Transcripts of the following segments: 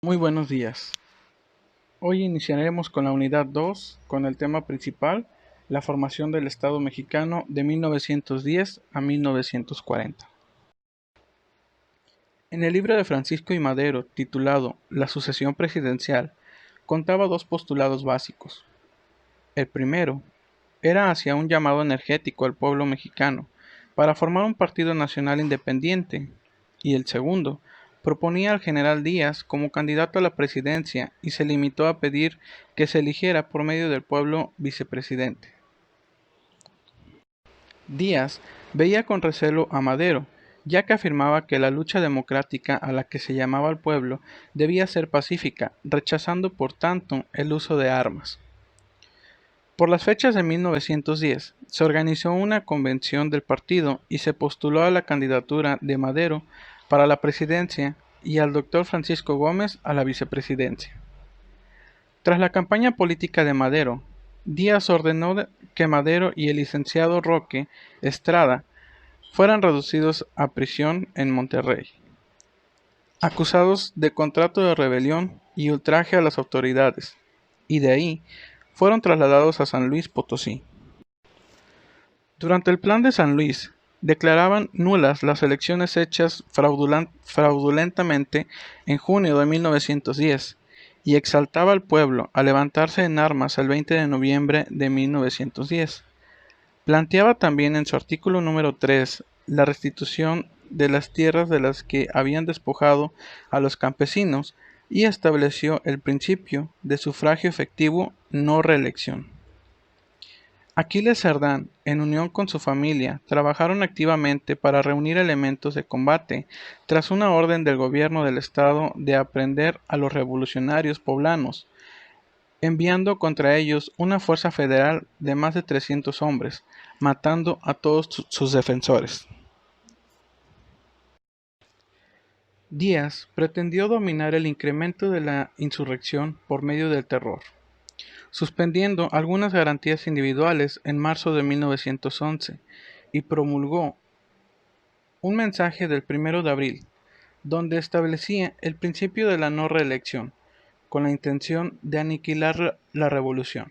Muy buenos días. Hoy iniciaremos con la unidad 2, con el tema principal, la formación del Estado mexicano de 1910 a 1940. En el libro de Francisco I. Madero, titulado La sucesión presidencial, contaba dos postulados básicos. El primero era hacia un llamado energético al pueblo mexicano para formar un partido nacional independiente, y el segundo proponía al general Díaz como candidato a la presidencia y se limitó a pedir que se eligiera por medio del pueblo vicepresidente. Díaz veía con recelo a Madero, ya que afirmaba que la lucha democrática a la que se llamaba al pueblo debía ser pacífica, rechazando por tanto el uso de armas. Por las fechas de 1910, se organizó una convención del partido y se postuló a la candidatura de Madero para la presidencia y al doctor Francisco Gómez a la vicepresidencia. Tras la campaña política de Madero, Díaz ordenó que Madero y el licenciado Roque Estrada fueran reducidos a prisión en Monterrey, acusados de contrato de rebelión y ultraje a las autoridades, y de ahí fueron trasladados a San Luis Potosí. Durante el Plan de San Luis, declaraban nulas las elecciones hechas fraudulentamente en junio de 1910 y exaltaba al pueblo a levantarse en armas el 20 de noviembre de 1910. Planteaba también en su artículo número 3 la restitución de las tierras de las que habían despojado a los campesinos y estableció el principio de sufragio efectivo, no reelección. Aquiles Cerdán, en unión con su familia, trabajaron activamente para reunir elementos de combate tras una orden del gobierno del estado de aprehender a los revolucionarios poblanos, enviando contra ellos una fuerza federal de más de 300 hombres, matando a todos sus defensores. Díaz pretendió dominar el incremento de la insurrección por medio del terror, suspendiendo algunas garantías individuales en marzo de 1911 y promulgó un mensaje del 1 de abril, donde establecía el principio de la no reelección, con la intención de aniquilar la revolución.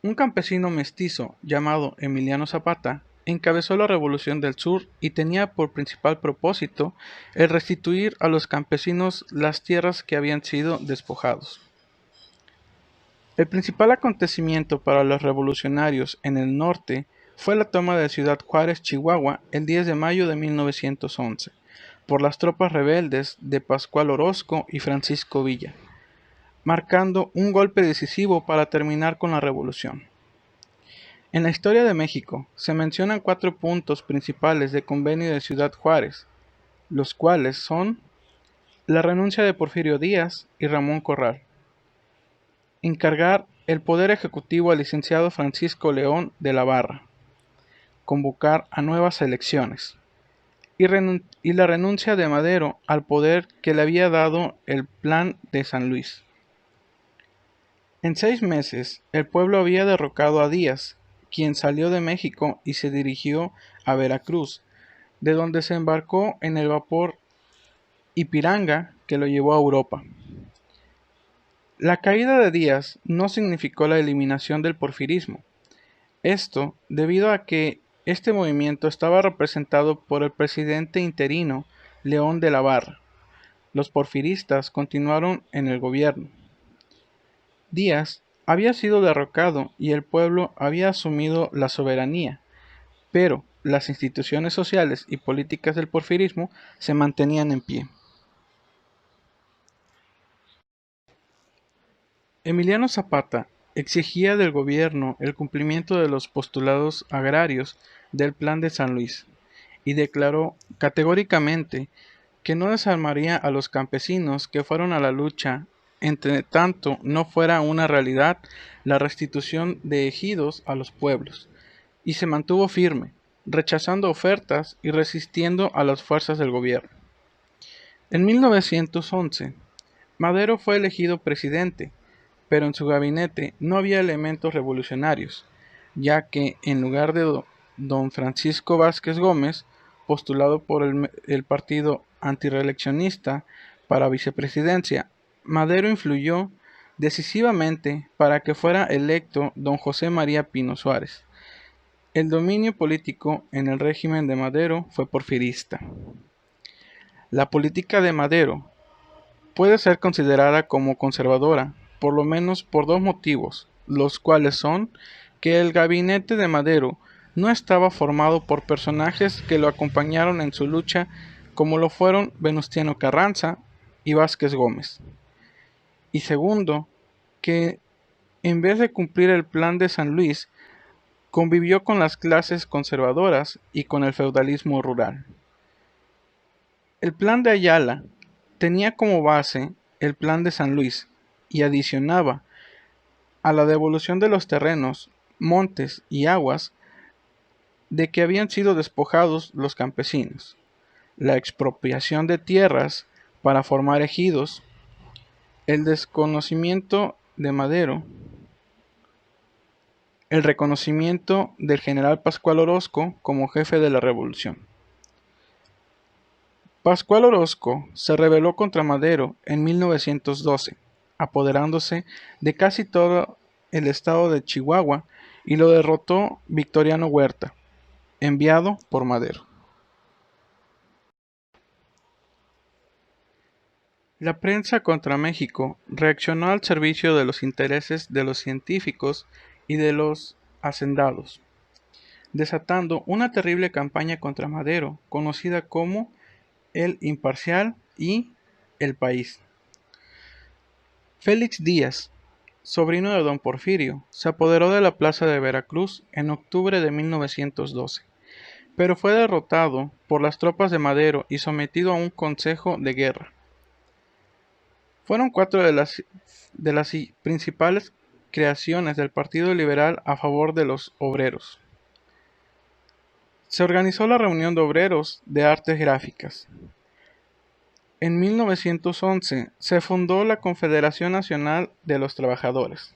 Un campesino mestizo llamado Emiliano Zapata encabezó la Revolución del Sur y tenía por principal propósito el restituir a los campesinos las tierras que habían sido despojados. El principal acontecimiento para los revolucionarios en el norte fue la toma de Ciudad Juárez, Chihuahua, el 10 de mayo de 1911, por las tropas rebeldes de Pascual Orozco y Francisco Villa, marcando un golpe decisivo para terminar con la revolución. En la historia de México se mencionan 4 puntos principales del Convenio de Ciudad Juárez, los cuales son la renuncia de Porfirio Díaz y Ramón Corral, encargar el poder ejecutivo al licenciado Francisco León de la Barra, convocar a nuevas elecciones, y la renuncia de Madero al poder que le había dado el Plan de San Luis. En 6 meses, el pueblo había derrocado a Díaz, quien salió de México y se dirigió a Veracruz, de donde se embarcó en el vapor Ipiranga que lo llevó a Europa. La caída de Díaz no significó la eliminación del porfirismo. Esto debido a que este movimiento estaba representado por el presidente interino León de la Barra. Los porfiristas continuaron en el gobierno. Díaz había sido derrocado y el pueblo había asumido la soberanía, pero las instituciones sociales y políticas del porfirismo se mantenían en pie. Emiliano Zapata exigía del gobierno el cumplimiento de los postulados agrarios del Plan de San Luis y declaró categóricamente que no desarmaría a los campesinos que fueron a la lucha entre tanto no fuera una realidad la restitución de ejidos a los pueblos, y se mantuvo firme, rechazando ofertas y resistiendo a las fuerzas del gobierno. En 1911, Madero fue elegido presidente, pero en su gabinete no había elementos revolucionarios, ya que en lugar de don Francisco Vázquez Gómez, postulado por el partido antireeleccionista para vicepresidencia, Madero influyó decisivamente para que fuera electo don José María Pino Suárez. El dominio político en el régimen de Madero fue porfirista. La política de Madero puede ser considerada como conservadora, por lo menos por dos motivos, los cuales son que el gabinete de Madero no estaba formado por personajes que lo acompañaron en su lucha como lo fueron Venustiano Carranza y Vázquez Gómez. Y segundo, que en vez de cumplir el plan de San Luis, convivió con las clases conservadoras y con el feudalismo rural. El plan de Ayala tenía como base el plan de San Luis y adicionaba a la devolución de los terrenos, montes y aguas de que habían sido despojados los campesinos, la expropiación de tierras para formar ejidos, el desconocimiento de Madero, el reconocimiento del general Pascual Orozco como jefe de la revolución. Pascual Orozco se rebeló contra Madero en 1912, apoderándose de casi todo el estado de Chihuahua, y lo derrotó Victoriano Huerta, enviado por Madero. La prensa contra México reaccionó al servicio de los intereses de los científicos y de los hacendados, desatando una terrible campaña contra Madero, conocida como El Imparcial y El País. Félix Díaz, sobrino de don Porfirio, se apoderó de la plaza de Veracruz en octubre de 1912, pero fue derrotado por las tropas de Madero y sometido a un consejo de guerra. Fueron cuatro de las principales creaciones del Partido Liberal a favor de los obreros. Se organizó la Reunión de Obreros de Artes Gráficas. En 1911 se fundó la Confederación Nacional de los Trabajadores.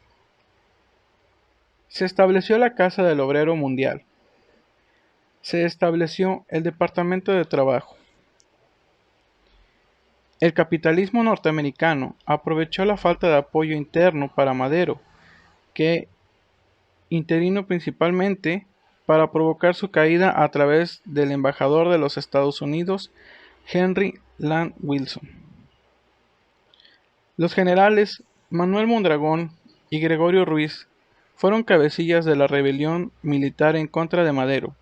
Se estableció la Casa del Obrero Mundial. Se estableció el Departamento de Trabajo. El capitalismo norteamericano aprovechó la falta de apoyo interno para Madero, que intervino principalmente para provocar su caída a través del embajador de los Estados Unidos, Henry Land Wilson. Los generales Manuel Mondragón y Gregorio Ruiz fueron cabecillas de la rebelión militar en contra de Madero,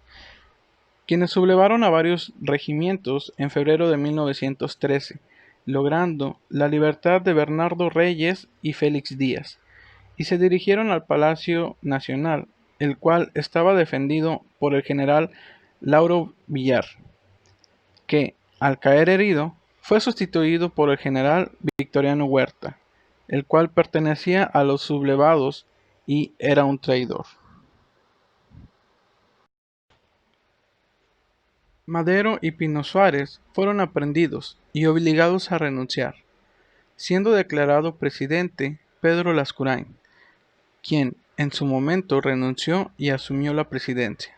quienes sublevaron a varios regimientos en febrero de 1913, logrando la libertad de Bernardo Reyes y Félix Díaz, y se dirigieron al Palacio Nacional, el cual estaba defendido por el general Lauro Villar, que, al caer herido, fue sustituido por el general Victoriano Huerta, el cual pertenecía a los sublevados y era un traidor. Madero y Pino Suárez fueron aprehendidos y obligados a renunciar, siendo declarado presidente Pedro Lascurain, quien en su momento renunció y asumió la presidencia.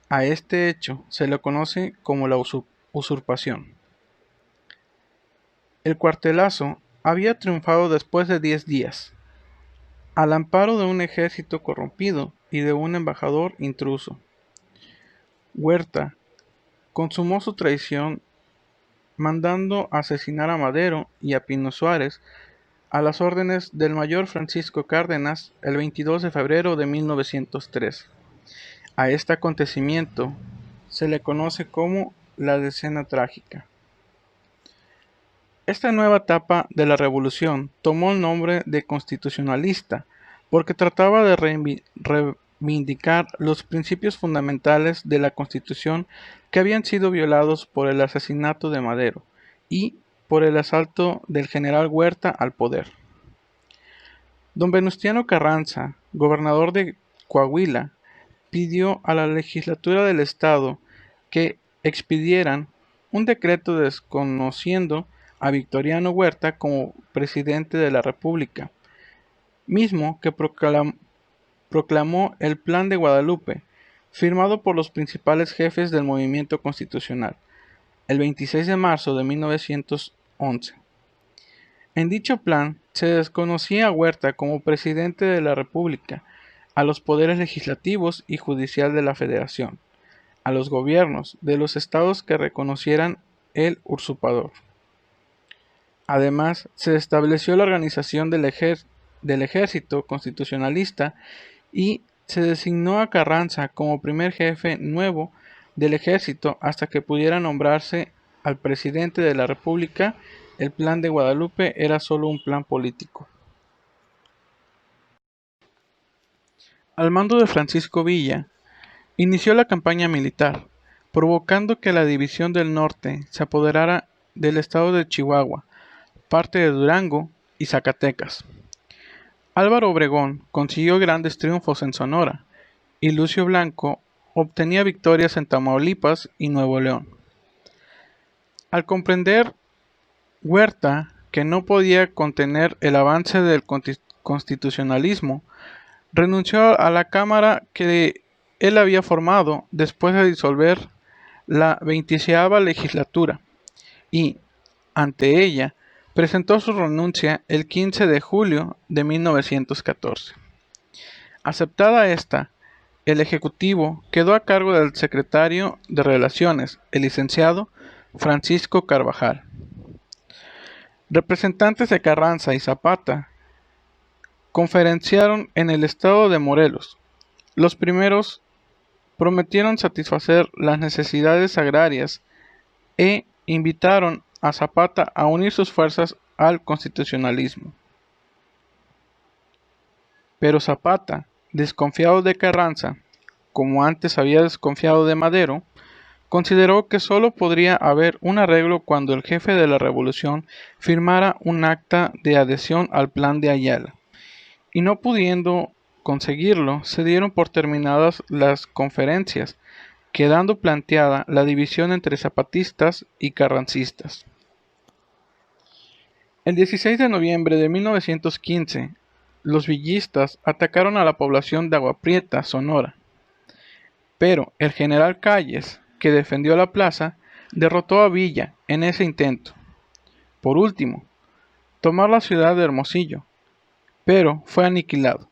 A este hecho se le conoce como la usurpación. El cuartelazo había triunfado después de 10 días, al amparo de un ejército corrompido y de un embajador intruso. Huerta consumó su traición mandando asesinar a Madero y a Pino Suárez a las órdenes del mayor Francisco Cárdenas el 22 de febrero de 1903. A este acontecimiento se le conoce como la Decena Trágica. Esta nueva etapa de la revolución tomó el nombre de constitucionalista porque trataba de reivindicar los principios fundamentales de la Constitución que habían sido violados por el asesinato de Madero y por el asalto del general Huerta al poder. Don Venustiano Carranza, gobernador de Coahuila, pidió a la legislatura del estado que expidieran un decreto desconociendo a Victoriano Huerta como presidente de la República, mismo que proclamó el Plan de Guadalupe, firmado por los principales jefes del movimiento constitucional, el 26 de marzo de 1911. En dicho plan se desconocía a Huerta como presidente de la República, a los poderes legislativos y judicial de la Federación, a los gobiernos de los estados que reconocieran el usurpador. Además, se estableció la organización del ejército constitucionalista y se designó a Carranza como primer jefe nuevo del ejército hasta que pudiera nombrarse al presidente de la República. El plan de Guadalupe era solo un plan político. Al mando de Francisco Villa, inició la campaña militar, provocando que la División del Norte se apoderara del estado de Chihuahua, parte de Durango y Zacatecas. Álvaro Obregón consiguió grandes triunfos en Sonora, y Lucio Blanco obtenía victorias en Tamaulipas y Nuevo León. Al comprender Huerta que no podía contener el avance del constitucionalismo, renunció a la Cámara que él había formado después de disolver la 20ª legislatura y, ante ella, presentó su renuncia el 15 de julio de 1914. Aceptada esta, el Ejecutivo quedó a cargo del secretario de Relaciones, el licenciado Francisco Carvajal. Representantes de Carranza y Zapata conferenciaron en el estado de Morelos. Los primeros prometieron satisfacer las necesidades agrarias e invitaron a Zapata a unir sus fuerzas al constitucionalismo. Pero Zapata, desconfiado de Carranza, como antes había desconfiado de Madero, consideró que solo podría haber un arreglo cuando el jefe de la revolución firmara un acta de adhesión al plan de Ayala, y no pudiendo conseguirlo, se dieron por terminadas las conferencias, quedando planteada la división entre zapatistas y carrancistas. El 16 de noviembre de 1915, los villistas atacaron a la población de Agua Prieta, Sonora, pero el general Calles, que defendió la plaza, derrotó a Villa en ese intento. Por último, tomar la ciudad de Hermosillo, pero fue aniquilado,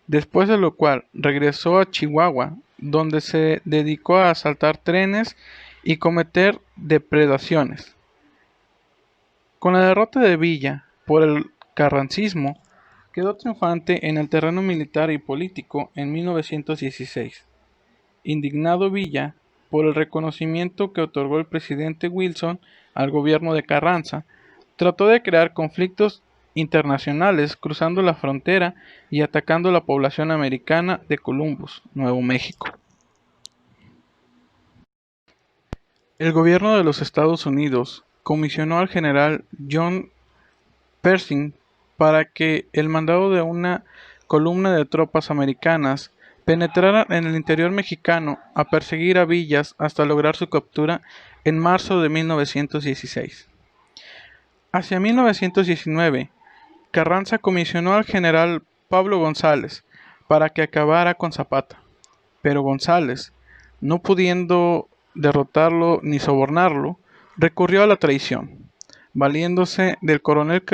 después de lo cual regresó a Chihuahua, donde se dedicó a asaltar trenes y cometer depredaciones. Con la derrota de Villa por el carrancismo, quedó triunfante en el terreno militar y político en 1916. Indignado Villa por el reconocimiento que otorgó el presidente Wilson al gobierno de Carranza, trató de crear conflictos internacionales cruzando la frontera y atacando la población americana de Columbus, Nuevo México. El gobierno de los Estados Unidos comisionó al general John Pershing para que el mandado de una columna de tropas americanas penetrara en el interior mexicano a perseguir a Villas hasta lograr su captura en marzo de 1916. Hacia 1919, Carranza comisionó al general Pablo González para que acabara con Zapata, pero González, no pudiendo derrotarlo ni sobornarlo, recurrió a la traición, valiéndose del coronel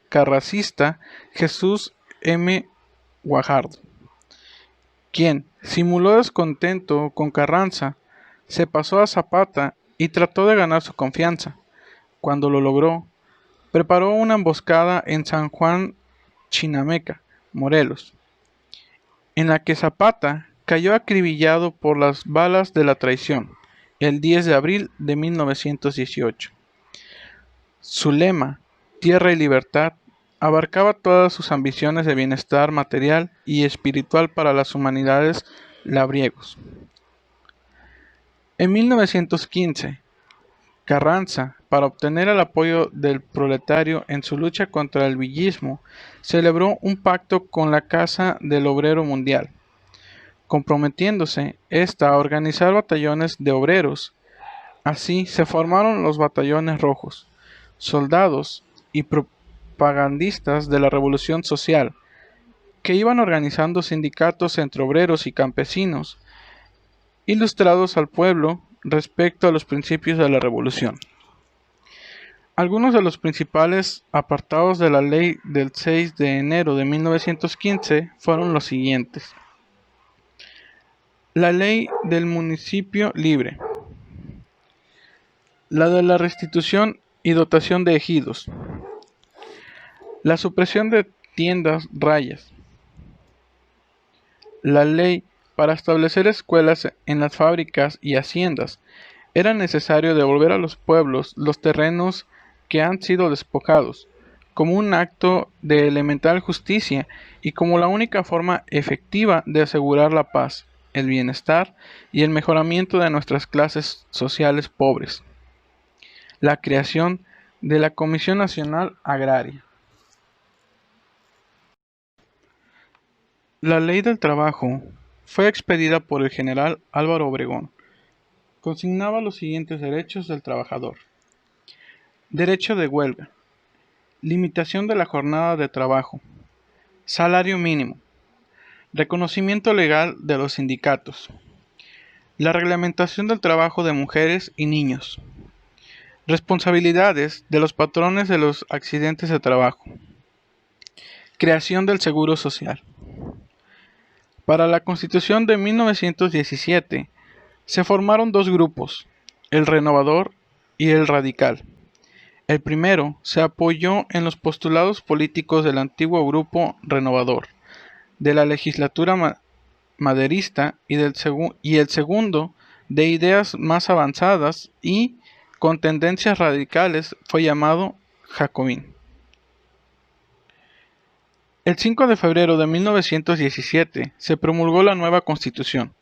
carracista Jesús M. Guajardo, quien simuló descontento con Carranza, se pasó a Zapata y trató de ganar su confianza. Cuando lo logró, preparó una emboscada en San Juan Chinameca, Morelos, en la que Zapata cayó acribillado por las balas de la traición el 10 de abril de 1918. Su lema, Tierra y Libertad, abarcaba todas sus ambiciones de bienestar material y espiritual para las humanidades labriegos. En 1915, Carranza, para obtener el apoyo del proletario en su lucha contra el villismo, celebró un pacto con la Casa del Obrero Mundial, comprometiéndose esta a organizar batallones de obreros. Así se formaron los batallones rojos, soldados y propagandistas de la Revolución Social, que iban organizando sindicatos entre obreros y campesinos, ilustrados al pueblo respecto a los principios de la revolución. Algunos de los principales apartados de la ley del 6 de enero de 1915 fueron los siguientes. La ley del municipio libre. La de la restitución y dotación de ejidos. La supresión de tiendas rayas. La ley para establecer escuelas en las fábricas y haciendas. Era necesario devolver a los pueblos los terrenos que han sido despojados, como un acto de elemental justicia y como la única forma efectiva de asegurar la paz, el bienestar y el mejoramiento de nuestras clases sociales pobres. La creación de la Comisión Nacional Agraria. La Ley del Trabajo fue expedida por el general Álvaro Obregón. Consignaba los siguientes derechos del trabajador. Derecho de huelga. Limitación de la jornada de trabajo. Salario mínimo. Reconocimiento legal de los sindicatos. La reglamentación del trabajo de mujeres y niños. Responsabilidades de los patrones de los accidentes de trabajo. Creación del Seguro Social. Para la Constitución de 1917 se formaron dos grupos, el renovador y el radical. El primero se apoyó en los postulados políticos del antiguo grupo renovador, de la legislatura maderista y el segundo, de ideas más avanzadas y con tendencias radicales, fue llamado jacobín. El 5 de febrero de 1917 se promulgó la nueva Constitución.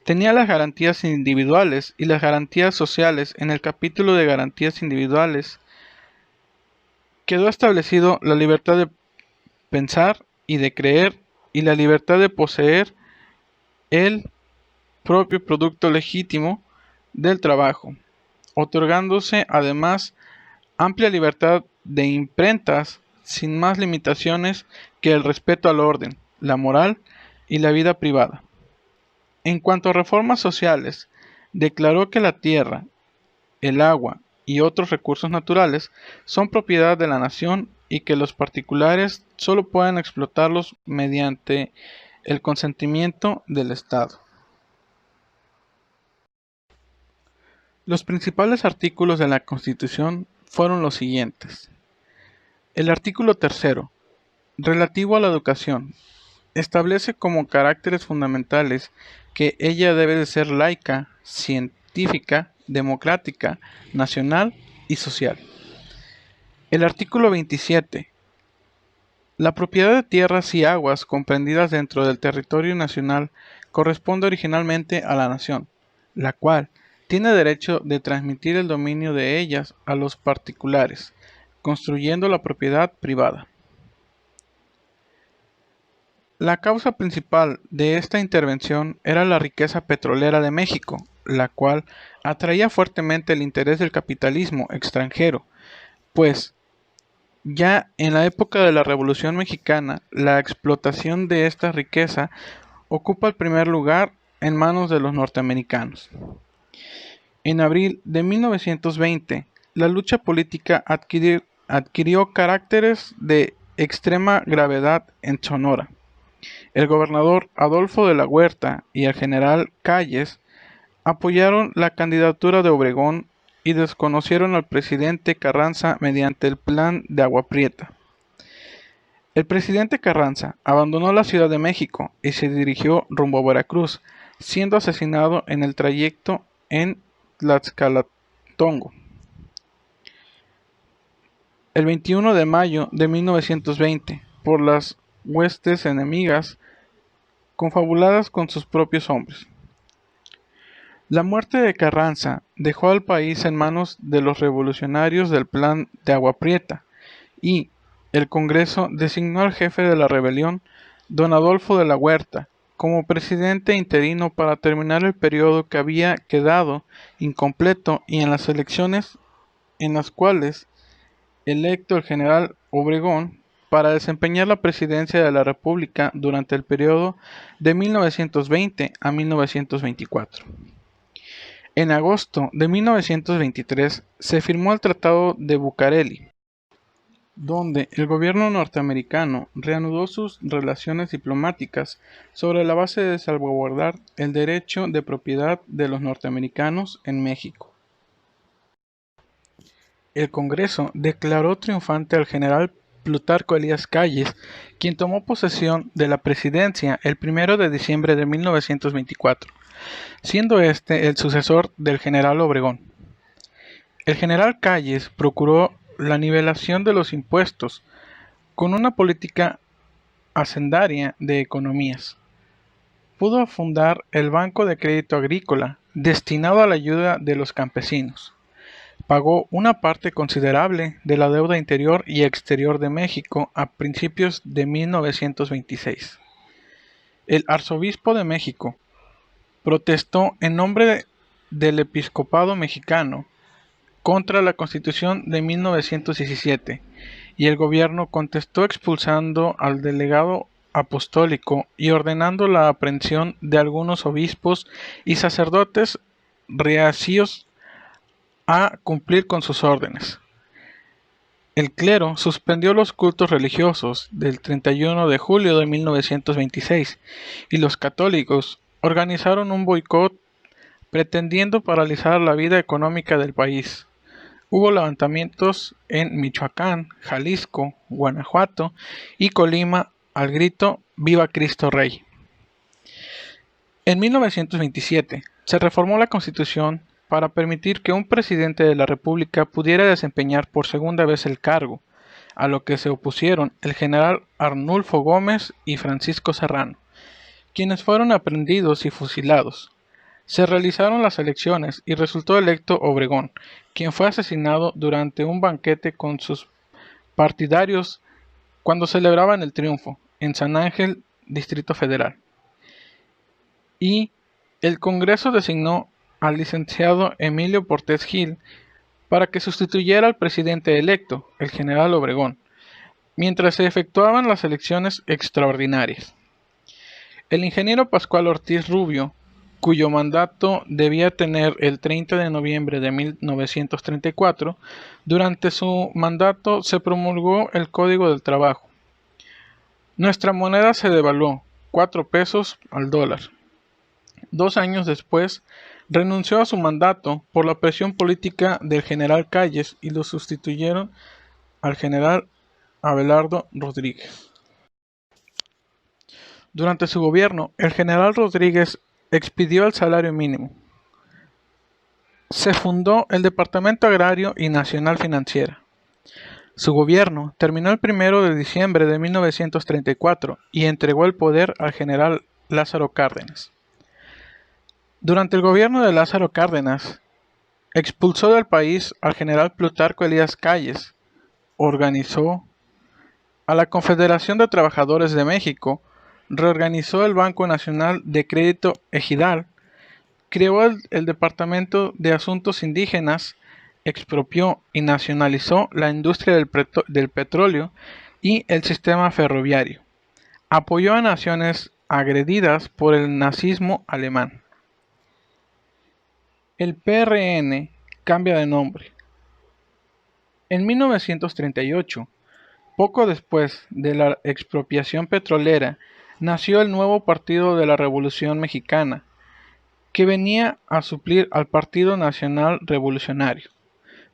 Tenía las garantías individuales y las garantías sociales. En el capítulo de garantías individuales quedó establecido la libertad de pensar y de creer y la libertad de poseer el propio producto legítimo del trabajo, otorgándose además amplia libertad de imprentas sin más limitaciones que el respeto al orden, la moral y la vida privada. En cuanto a reformas sociales, declaró que la tierra, el agua y otros recursos naturales son propiedad de la nación y que los particulares solo pueden explotarlos mediante el consentimiento del Estado. Los principales artículos de la Constitución fueron los siguientes. El artículo 3, relativo a la educación, establece como caracteres fundamentales que ella debe de ser laica, científica, democrática, nacional y social. El artículo 27. La propiedad de tierras y aguas comprendidas dentro del territorio nacional corresponde originalmente a la nación, la cual tiene derecho de transmitir el dominio de ellas a los particulares, construyendo la propiedad privada. La causa principal de esta intervención era la riqueza petrolera de México, la cual atraía fuertemente el interés del capitalismo extranjero, pues ya en la época de la Revolución Mexicana, la explotación de esta riqueza ocupa el primer lugar en manos de los norteamericanos. En abril de 1920, la lucha política adquirió caracteres de extrema gravedad en Sonora. El gobernador Adolfo de la Huerta y el general Calles apoyaron la candidatura de Obregón y desconocieron al presidente Carranza mediante el Plan de Agua Prieta. El presidente Carranza abandonó la Ciudad de México y se dirigió rumbo a Veracruz, siendo asesinado en el trayecto en Tlaxcalatongo. El 21 de mayo de 1920, por las huestes enemigas, confabuladas con sus propios hombres. La muerte de Carranza dejó al país en manos de los revolucionarios del Plan de Agua Prieta y el Congreso designó al jefe de la rebelión, don Adolfo de la Huerta, como presidente interino para terminar el periodo que había quedado incompleto y en las elecciones en las cuales electo el general Obregón para desempeñar la presidencia de la República durante el periodo de 1920 a 1924. En agosto de 1923 se firmó el Tratado de Bucareli, donde el gobierno norteamericano reanudó sus relaciones diplomáticas sobre la base de salvaguardar el derecho de propiedad de los norteamericanos en México. El Congreso declaró triunfante al general Plutarco Elías Calles, quien tomó posesión de la presidencia el 1 de diciembre de 1924, siendo este el sucesor del general Obregón. El general Calles procuró la nivelación de los impuestos con una política hacendaria de economías. Pudo fundar el Banco de Crédito Agrícola, destinado a la ayuda de los campesinos. Pagó una parte considerable de la deuda interior y exterior de México a principios de 1926. El arzobispo de México protestó en nombre del episcopado mexicano contra la Constitución de 1917 y el gobierno contestó expulsando al delegado apostólico y ordenando la aprehensión de algunos obispos y sacerdotes reacios a cumplir con sus órdenes. El clero suspendió los cultos religiosos del 31 de julio de 1926 y los católicos organizaron un boicot pretendiendo paralizar la vida económica del país. Hubo levantamientos en Michoacán, Jalisco, Guanajuato y Colima al grito "¡Viva Cristo Rey!". En 1927 se reformó la Constitución para permitir que un presidente de la República pudiera desempeñar por segunda vez el cargo, a lo que se opusieron el general Arnulfo Gómez y Francisco Serrano, quienes fueron aprehendidos y fusilados. Se realizaron las elecciones y resultó electo Obregón, quien fue asesinado durante un banquete con sus partidarios cuando celebraban el triunfo en San Ángel, Distrito Federal. Y el Congreso designó al licenciado Emilio Portes Gil para que sustituyera al presidente electo, el general Obregón, mientras se efectuaban las elecciones extraordinarias. El ingeniero Pascual Ortiz Rubio, cuyo mandato debía tener el 30 de noviembre de 1934, durante su mandato se promulgó el Código del Trabajo. Nuestra moneda se devaluó 4 pesos al dólar. 2 años después, renunció a su mandato por la presión política del general Calles y lo sustituyeron al general Abelardo Rodríguez. Durante su gobierno, el general Rodríguez expidió el salario mínimo. Se fundó el Departamento Agrario y Nacional Financiera. Su gobierno terminó el 1 de diciembre de 1934 y entregó el poder al general Lázaro Cárdenas. Durante el gobierno de Lázaro Cárdenas, expulsó del país al general Plutarco Elías Calles, organizó a la Confederación de Trabajadores de México, reorganizó el Banco Nacional de Crédito Ejidal, creó el Departamento de Asuntos Indígenas, expropió y nacionalizó la industria del petróleo y el sistema ferroviario. Apoyó a naciones agredidas por el nazismo alemán. El PRN cambia de nombre. En 1938, poco después de la expropiación petrolera, nació el nuevo Partido de la Revolución Mexicana, que venía a suplir al Partido Nacional Revolucionario,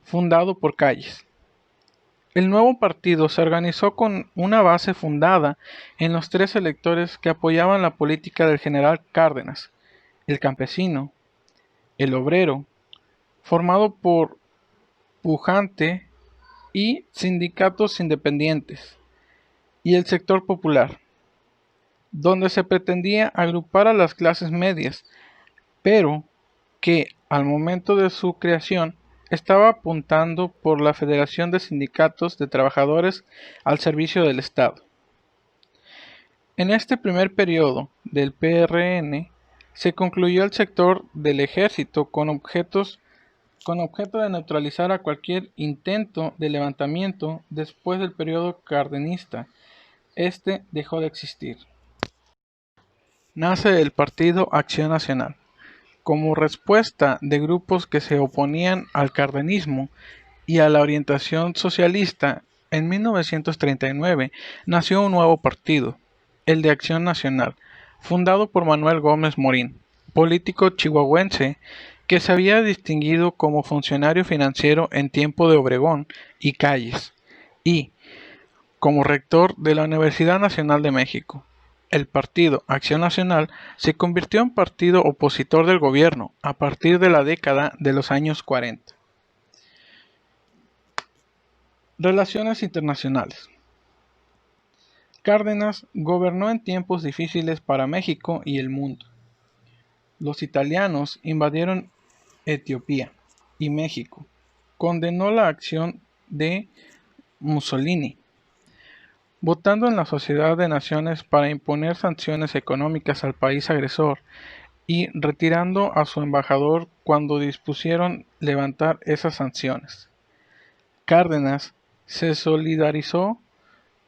fundado por Calles. El nuevo partido se organizó con una base fundada en los 3 electores que apoyaban la política del general Cárdenas: el campesino, el obrero, formado por pujante y sindicatos independientes, y el sector popular, donde se pretendía agrupar a las clases medias, pero que al momento de su creación estaba apuntando por la Federación de Sindicatos de Trabajadores al servicio del Estado. En este primer periodo del PRN se concluyó el sector del ejército con objeto de neutralizar a cualquier intento de levantamiento después del periodo cardenista. Este dejó de existir. Nace el Partido Acción Nacional. como respuesta de grupos que se oponían al cardenismo y a la orientación socialista, en 1939 nació un nuevo partido, el de Acción Nacional, fundado por Manuel Gómez Morín, político chihuahuense que se había distinguido como funcionario financiero en tiempo de Obregón y Calles, y como rector de la Universidad Nacional de México. El partido Acción Nacional se convirtió en partido opositor del gobierno a partir de la década de los años 40. Relaciones internacionales. Cárdenas gobernó en tiempos difíciles para México y el mundo. Los italianos invadieron Etiopía y México. Condenó la acción de Mussolini, votando en la Sociedad de Naciones para imponer sanciones económicas al país agresor y retirando a su embajador cuando dispusieron levantar esas sanciones. Cárdenas se solidarizó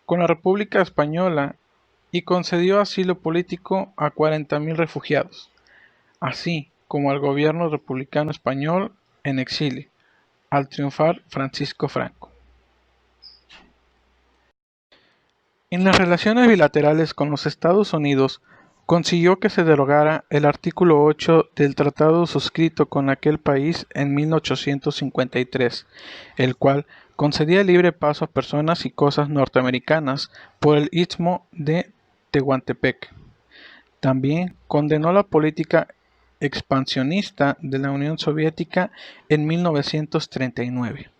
con la República Española y concedió asilo político a 40.000 refugiados, así como al gobierno republicano español en exilio, al triunfar Francisco Franco. En las relaciones bilaterales con los Estados Unidos, consiguió que se derogara el artículo 8 del tratado suscrito con aquel país en 1853, el cual concedía libre paso a personas y cosas norteamericanas por el istmo de Tehuantepec. También condenó la política expansionista de la Unión Soviética en 1939.